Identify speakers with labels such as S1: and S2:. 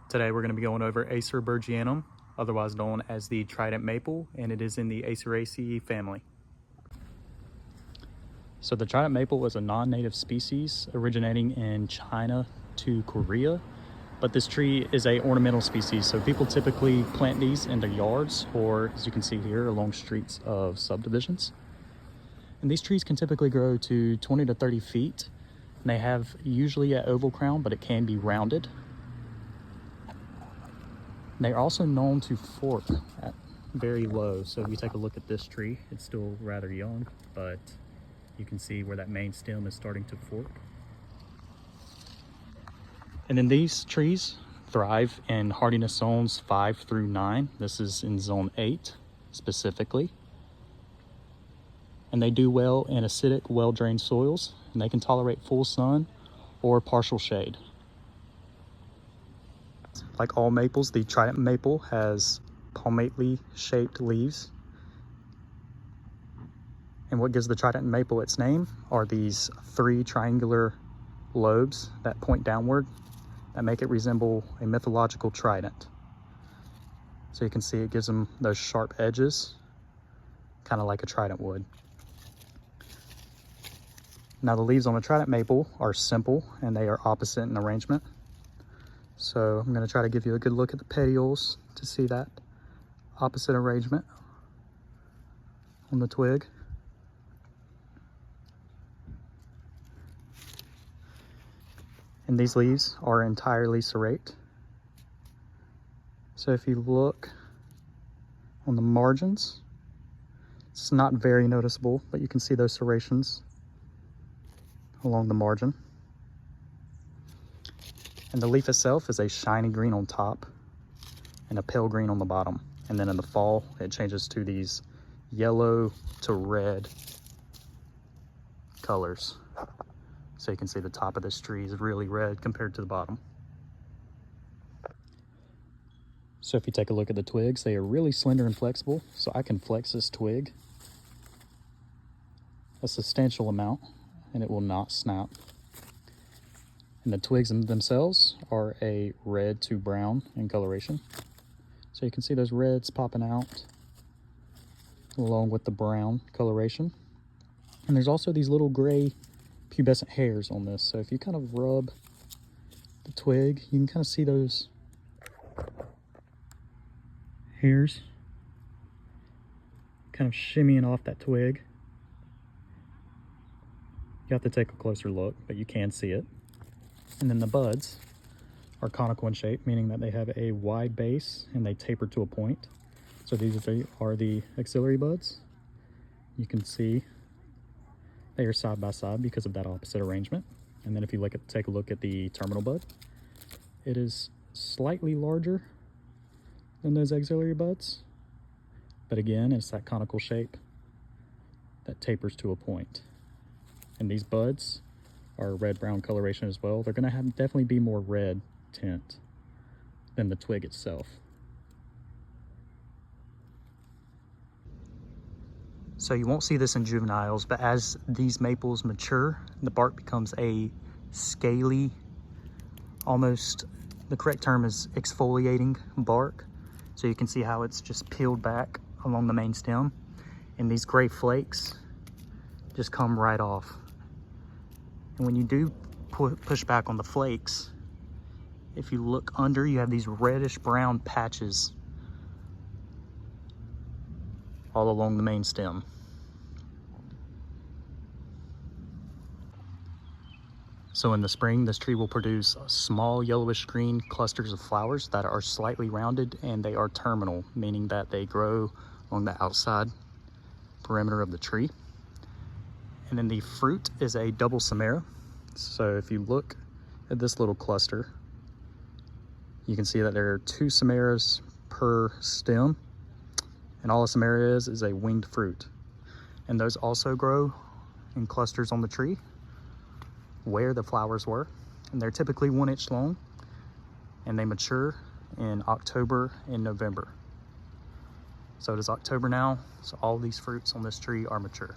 S1: Today we're going to be going over Acer buergerianum, otherwise known as the Trident Maple, and it is in the Aceraceae family. So the Trident Maple is a non-native species originating in China to Korea, but this tree is a ornamental species, so people typically plant these in their yards or, as you can see here, along streets of subdivisions. And these trees can typically grow to 20 to 30 feet. And they have usually an oval crown, but it can be rounded. They're also known to fork at very low. So if you take a look at this tree, it's still rather young, but you can see where that main stem is starting to fork. And then these trees thrive in hardiness zones 5 through 9. This is in zone 8 specifically. And they do well in acidic, well-drained soils, and they can tolerate full sun or partial shade. Like all maples, the Trident Maple has palmately shaped leaves. And what gives the Trident Maple its name are these 3 triangular lobes that point downward that make it resemble a mythological trident. So you can see it gives them those sharp edges, kind of like a trident would. Now the leaves on a Trident Maple are simple and they are opposite in arrangement. So I'm going to try to give you a good look at the petioles to see that opposite arrangement on the twig. And these leaves are entirely serrate. So if you look on the margins, it's not very noticeable, but you can see those serrations along the margin. And the leaf itself is a shiny green on top and a pale green on the bottom. And then in the fall, it changes to these yellow to red colors. So you can see the top of this tree is really red compared to the bottom. So if you take a look at the twigs, they are really slender and flexible. So I can flex this twig a substantial amount and it will not snap. And the twigs themselves are a red to brown in coloration. So you can see those reds popping out along with the brown coloration. And there's also these little gray pubescent hairs on this. So if you kind of rub the twig, you can kind of see those hairs kind of shimmying off that twig. You have to take a closer look, but you can see it. And then the buds are conical in shape, meaning that they have a wide base and they taper to a point. So these are the axillary buds. You can see they are side by side because of that opposite arrangement. And then if you take a look at the terminal bud, it is slightly larger than those axillary buds. But again, it's that conical shape that tapers to a point. And these buds are red-brown coloration as well. They're going to definitely be more red tint than the twig itself. So you won't see this in juveniles, but as these maples mature, the bark becomes a scaly, almost, the correct term is exfoliating bark. So you can see how it's just peeled back along the main stem, and these gray flakes just come right off. And when you do push back on the flakes, if you look under, you have these reddish brown patches all along the main stem. So in the spring, this tree will produce small yellowish green clusters of flowers that are slightly rounded, and they are terminal, meaning that they grow along the outside perimeter of the tree. And then the fruit is a double samara. So if you look at this little cluster, you can see that there are 2 samaras per stem. And all a samara is a winged fruit. And those also grow in clusters on the tree where the flowers were. And they're typically 1 inch long. And they mature in October and November. So it is October now, so all these fruits on this tree are mature.